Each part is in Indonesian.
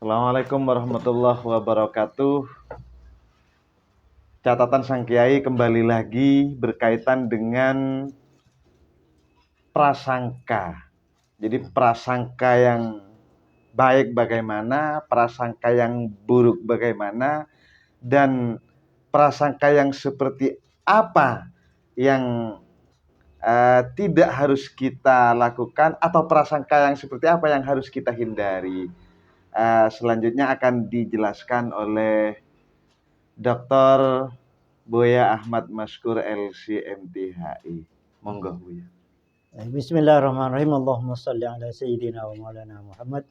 Assalamualaikum warahmatullahi wabarakatuh. Catatan Sang Kiai kembali lagi berkaitan dengan prasangka. Jadi prasangka yang baik bagaimana, prasangka yang buruk bagaimana, dan prasangka yang seperti apa yang tidak harus kita lakukan, atau prasangka yang seperti apa yang harus kita hindari. Selanjutnya akan dijelaskan oleh Dr. Buya Ahmad Maskur LCMTHI. Monggo Buya. Bismillahirrahmanirrahim. Allahumma salli ala sayyidina wa maulana Muhammad.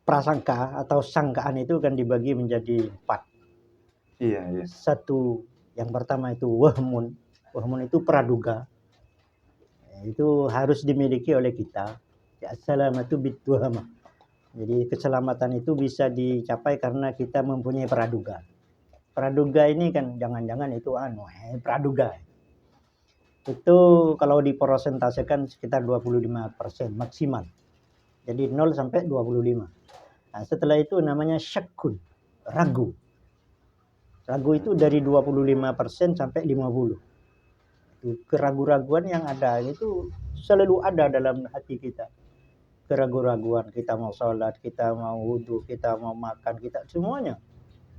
Prasangka atau sangkaan itu kan dibagi menjadi 4. Iya. Satu, yang pertama itu wahmun. Wahmun itu praduga. Itu harus dimiliki oleh kita. Assalamatu bituhamah. Jadi keselamatan itu bisa dicapai karena kita mempunyai praduga. Praduga ini kan jangan-jangan itu praduga. Itu kalau dipersentasekan sekitar 25% maksimal. Jadi 0 sampai 25. Nah, setelah itu namanya syakkun, ragu. Ragu itu dari 25% sampai 50. Itu keraguan-raguan yang ada itu selalu ada dalam hati kita. Keraguan-raguan, kita mau sholat, kita mau wudhu, kita mau makan, kita semuanya.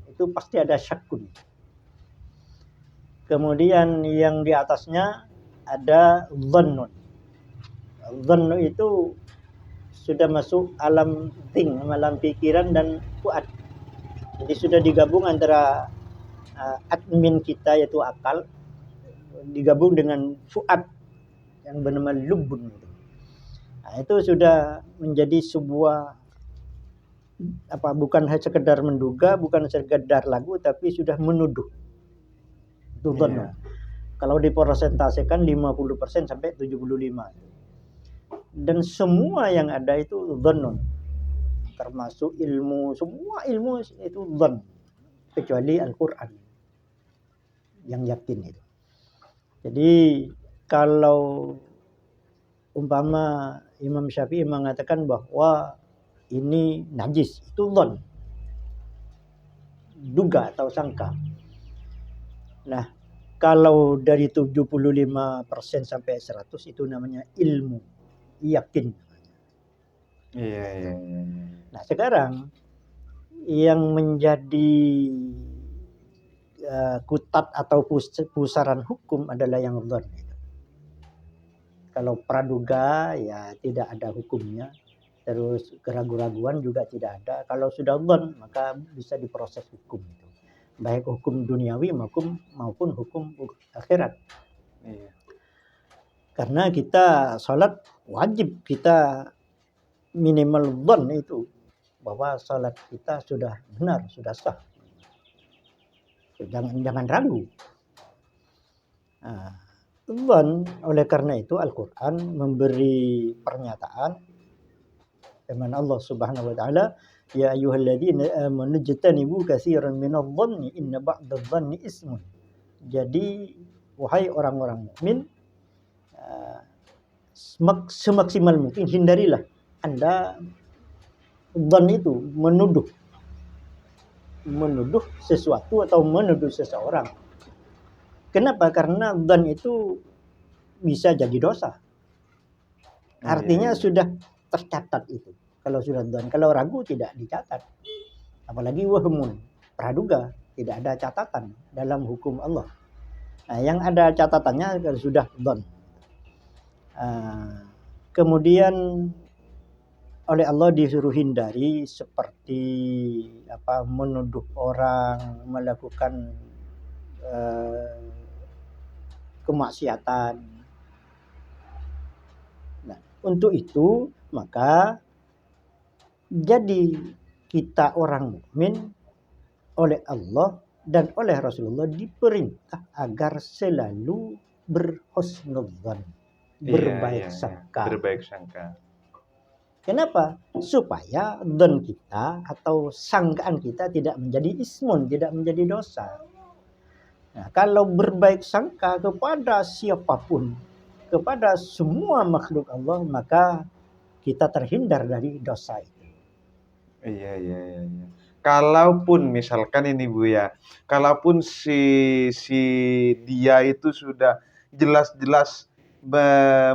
Itu pasti ada syakkun. Kemudian yang di atasnya ada dhannun. Dhannu itu sudah masuk alam alam pikiran dan fuad. Jadi sudah digabung antara admin kita yaitu akal digabung dengan fuad yang bernama lubun. Nah, itu sudah menjadi sebuah bukan hanya sekedar menduga, bukan sekedar lagu, tapi sudah menuduh. Itu dhannu. Kalau dipersentasekan 50% sampai 75%. Dan semua yang ada itu dhannun. Termasuk ilmu, semua ilmu itu dhann. Kecuali Al-Quran. Yang yakin itu. Jadi kalau umpama Imam Syafi'i mengatakan bahwa ini najis, itu dhann. Duga atau sangka. Nah, kalau dari 75% sampai 100 itu namanya ilmu, yakin. Iya. Nah, sekarang yang menjadi kutat atau pusaran hukum adalah yang dhann. Kalau praduga ya tidak ada hukumnya. Terus keraguan-raguan juga tidak ada. Kalau sudah dhann maka bisa diproses hukum itu. Baik hukum duniawi maupun hukum akhirat. Iya. Karena kita sholat wajib kita minimal dhann itu bahwa sholat kita sudah benar, sudah sah. Jangan ragu. Dhann, oleh karena itu Al-Quran memberi pernyataan firman Allah Subhanahu wa taala, ya ayyuhalladzina amanu jtanibu katsiran minadh-dhanni inna ba'dadh-dhanni ismun. Jadi wahai orang-orang mukmin, semaksimal mungkin hindarilah Anda dhann itu menuduh sesuatu atau menuduh seseorang. Kenapa? Karena dhann itu bisa jadi dosa. Artinya sudah tercatat itu. Kalau sudah dhann, kalau ragu tidak dicatat. Apalagi wahmun, praduga, tidak ada catatan dalam hukum Allah. Nah, yang ada catatannya kalau sudah dhann. Kemudian oleh Allah disuruh hindari seperti menuduh orang melakukan kemaksiatan. Nah, untuk itu maka jadi kita orang mukmin oleh Allah dan oleh Rasulullah diperintah agar selalu berhusnudzan, berbaik sangka. Kenapa? Supaya dhann kita atau sangkaan kita tidak menjadi ismun, tidak menjadi dosa. Nah, kalau berbaik sangka kepada siapapun, kepada semua makhluk Allah, maka kita terhindar dari dosa itu. Iya, iya, iya, iya. Kalaupun misalkan ini Bu ya, kalaupun si dia itu sudah jelas-jelas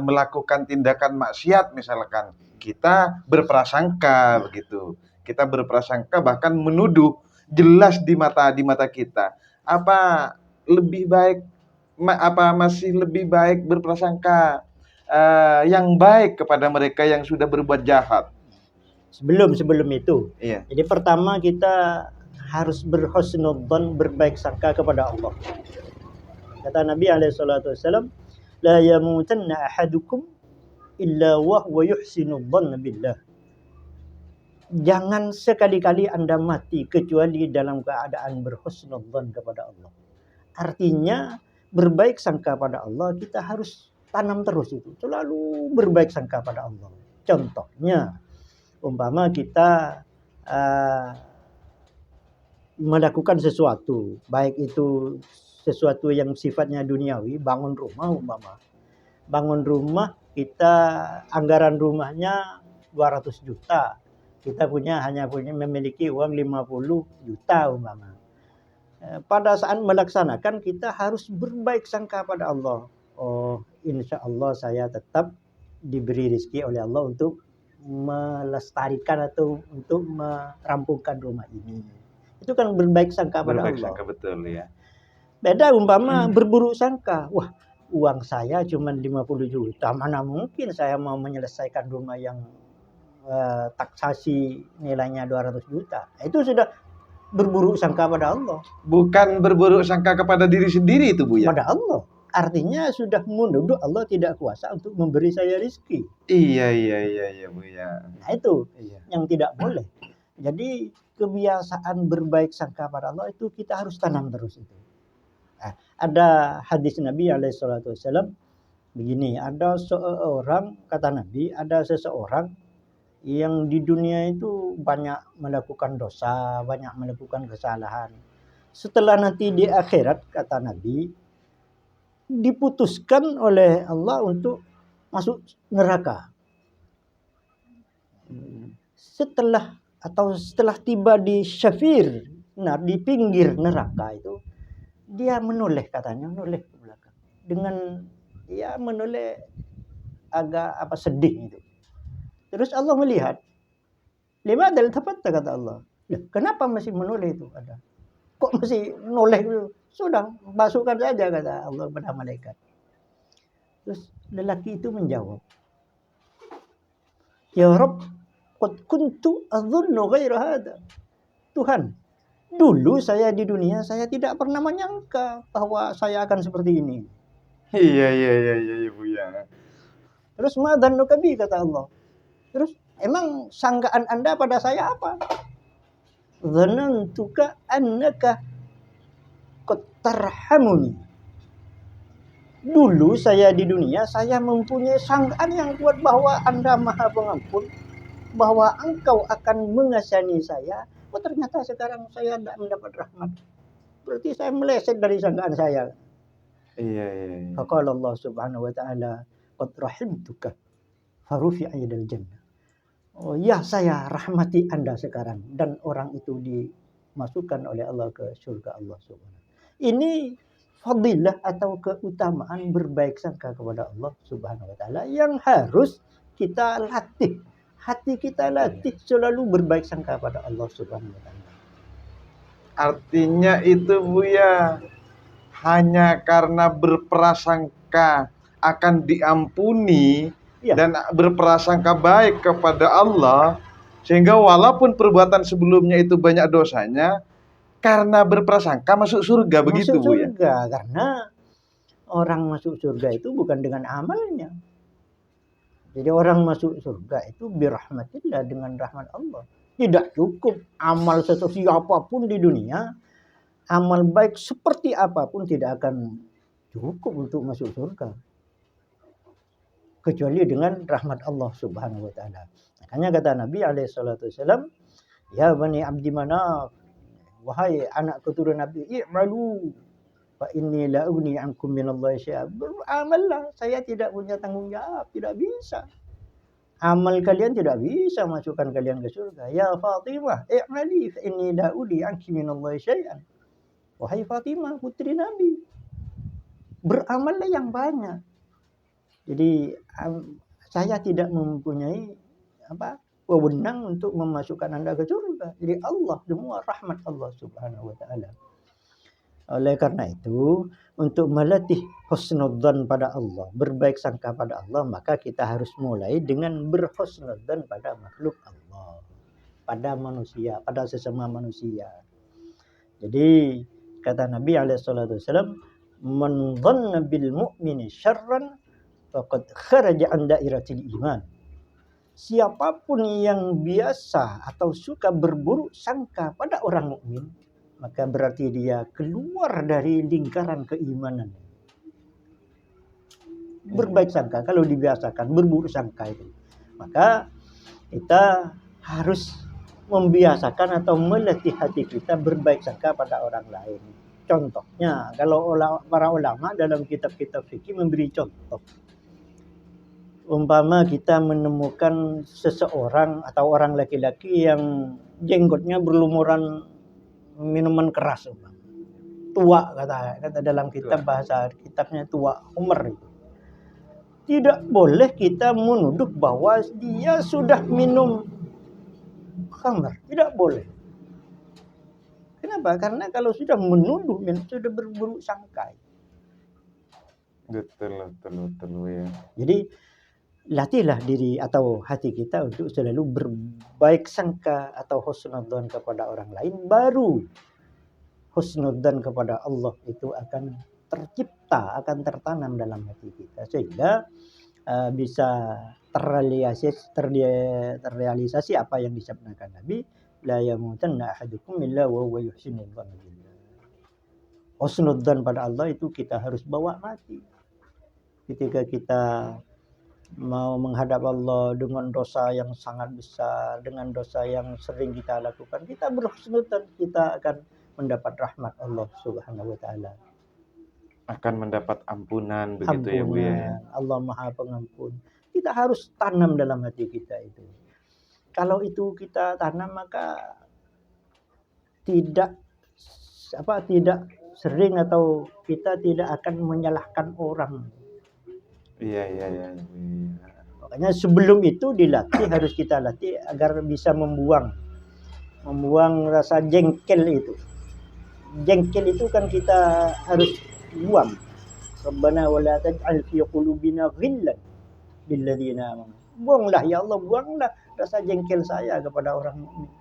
melakukan tindakan maksiat misalkan, kita berprasangka begitu. Kita berprasangka bahkan menuduh jelas di mata kita. Apa lebih baik apa masih lebih baik berprasangka yang baik kepada mereka yang sudah berbuat jahat? Sebelum itu, Iya. jadi pertama kita harus berhusnudzon, berbaik sangka kepada Allah. Kata Nabi SAW, la yamutanna ahadukum illa wa huwa yuhsinudzon billah. Jangan sekali-kali Anda mati kecuali dalam keadaan berhusnudzon kepada Allah. Artinya berbaik sangka pada Allah, kita harus tanam terus itu. Selalu berbaik sangka pada Allah. Contohnya, umpama kita melakukan sesuatu, baik itu sesuatu yang sifatnya duniawi, bangun rumah umpama. Bangun rumah, kita anggaran rumahnya 200 juta. Kita hanya memiliki uang 50 juta umpama. Pada saat melaksanakan kita harus berbaik sangka pada Allah. Oh, insya Allah saya tetap diberi rezeki oleh Allah untuk melestarikan atau untuk merampungkan rumah ini. Itu kan berbaik sangka pada Berbaik Allah. sangka, betul ya. Beda umpama berburuk sangka. Wah, uang saya cuma 50 juta. Mana mungkin saya mau menyelesaikan rumah yang taksasi nilainya 200 juta. Itu sudah berburuk sangka pada Allah. Bukan berburuk sangka kepada diri sendiri itu Bu ya. Pada Allah. Artinya sudah menuduh Allah tidak kuasa untuk memberi saya rezeki. Iya, iya, iya, iya Bu ya. Nah itu Iya. yang tidak boleh. Jadi kebiasaan berbaik sangka pada Allah itu kita harus tanam terus itu. Nah, ada hadis Nabi SAW begini, ada seorang, kata Nabi, ada seseorang yang di dunia itu banyak melakukan dosa, banyak melakukan kesalahan. Setelah nanti di akhirat, kata Nabi, diputuskan oleh Allah untuk masuk neraka. Setelah tiba di syafir, di pinggir neraka itu, dia menoleh katanya, menoleh ke belakang. Dengan ya menoleh agak sedih itu. Terus Allah melihat, lima adalah tepat kata Allah. Kenapa masih menoleh itu? Kok masih menoleh itu? Sudah masukkan saja kata Allah kepada malaikat. Terus lelaki itu menjawab, ya Rabb, qad kuntu adzunnu ghaira hada. Tuhan, dulu saya di dunia saya tidak pernah menyangka bahwa saya akan seperti ini. Iya, iya, iya, iya Bu ya. Terus ma dzannuka bi kata Allah. Terus emang sangkaan Anda pada saya apa? Dzanantuka annaka qad tarhamuni. Dulu saya di dunia saya mempunyai sangkaan yang kuat bahwa Anda Maha Pengampun, bahwa Engkau akan mengasihani saya. Oh ternyata sekarang saya tidak mendapat rahmat. Berarti saya meleset dari sangkaan saya. Iya, iya, iya. Faqala Allah Subhanahu wa taala, qad rahimtuka farufi'a ilal jannah. Oh ya, saya rahmati Anda sekarang dan orang itu dimasukkan oleh Allah ke surga Allah Subhanahu. Ini fadilah atau keutamaan berbaik sangka kepada Allah Subhanahu wa taala yang harus kita latih. Hati kita latih selalu berbaik sangka pada Allah Subhanahu wa taala. Artinya itu Bu ya, hanya karena berprasangka akan diampuni dan berprasangka baik kepada Allah, sehingga walaupun perbuatan sebelumnya itu banyak dosanya, karena berprasangka masuk surga, begitu Bu ya? Masuk surga, karena orang masuk surga itu bukan dengan amalnya. Jadi orang masuk surga itu birahmatillah, dengan rahmat Allah. Tidak cukup amal siapapun di dunia, amal baik seperti apapun tidak akan cukup untuk masuk surga. Kecuali dengan rahmat Allah Subhanahu wa taala. Makanya kata Nabi SAW, ya bani Abdi Manaf, wahai anak keturunan Nabi, i'malu fa inni la ugni ankum minallahi syai'a. Beramallah, saya tidak punya tanggung jawab, tidak bisa. Amal kalian tidak bisa masukkan kalian ke surga. Ya Fatimah, i'mali fa inni la uli anki minallahi syai'an. Wahai Fatimah, putri Nabi, beramallah yang banyak. Jadi saya tidak mempunyai wewenang untuk memasukkan Anda ke surga. Jadi Allah, semua rahmat Allah Subhanahu wa taala. Oleh karena itu, untuk melatih husnudzan pada Allah, berbaik sangka pada Allah, maka kita harus mulai dengan berhusnudzan pada makhluk Allah, pada manusia, pada sesama manusia. Jadi kata Nabi SAW, man dhanna bil mu'mini syarran faqad kharaja an dairatil iman. Siapapun yang biasa atau suka berburuk sangka pada orang mukmin, maka berarti dia keluar dari lingkaran keimanan. Berbaik sangka, kalau dibiasakan berburuk sangka itu, maka kita harus membiasakan atau melatih hati kita berbaik sangka pada orang lain. Contohnya, kalau para ulama dalam kitab-kitab fikih memberi contoh. Umpama kita menemukan seseorang atau orang laki-laki yang jenggotnya berlumuran minuman keras, tua kata dalam kitab, bahasa kitabnya tua, Umar itu. Tidak boleh kita menuduh bahwa dia sudah minum khamr, tidak boleh. Kenapa? Karena kalau sudah menuduh, sudah berburuk sangka. Betul ya. Jadi latihlah diri atau hati kita untuk selalu berbaik sangka atau husnudzan kepada orang lain, baru husnudzan kepada Allah itu akan tercipta, akan tertanam dalam hati kita, sehingga bisa terrealisasi apa yang disabdakan Nabi, la yamutanna ahadukum illa wa huwa yuhsinu dzanna billah. Husnudzan pada Allah itu kita harus bawa mati. Ketika kita mau menghadap Allah dengan dosa yang sangat besar, dengan dosa yang sering kita lakukan, kita berhusnudzan, kita akan mendapat rahmat Allah Subhanahu wa taala. Akan mendapat ampunan begitu ya Bu ya. Allah Maha Pengampun. Kita harus tanam dalam hati kita itu. Kalau itu kita tanam, maka tidak sering atau kita tidak akan menyalahkan orang. Iya. Makanya sebelum itu dilatih, harus kita latih agar bisa membuang rasa jengkel itu. Jengkel itu kan kita harus buang. Rabbana wala taj'al fi qulubina ghillan lil ladzina amanu. Buanglah ya Allah, buanglah rasa jengkel saya kepada orang mukmin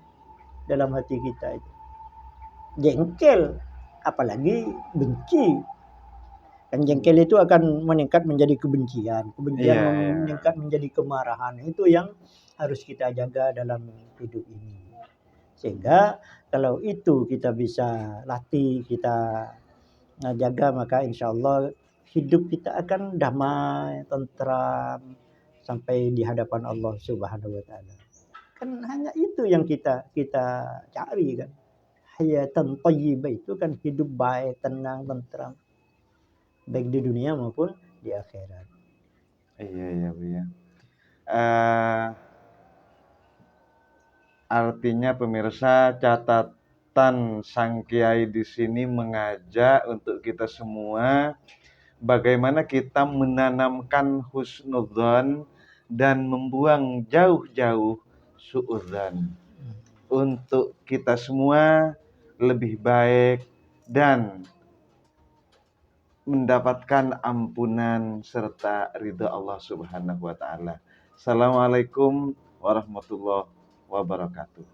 dalam hati kita itu. Jengkel, apalagi benci. Dan jengkel itu akan meningkat menjadi kebencian, meningkat menjadi kemarahan. Itu yang harus kita jaga dalam hidup ini. Sehingga kalau itu kita bisa latih, kita jaga, maka insya Allah hidup kita akan damai, tentram sampai di hadapan Allah Subhanahu wa taala. Kan hanya itu yang kita cari kan. Hayatan thayyibah itu kan hidup baik, tenang, tentram, baik di dunia maupun di akhirat. Iya Bu ya. Artinya pemirsa, catatan Sang Kiai di sini mengajak untuk kita semua bagaimana kita menanamkan husnudzon dan membuang jauh-jauh suudzon untuk kita semua lebih baik dan mendapatkan ampunan serta ridha Allah Subhanahu wa taala. Assalamualaikum warahmatullahi wabarakatuh.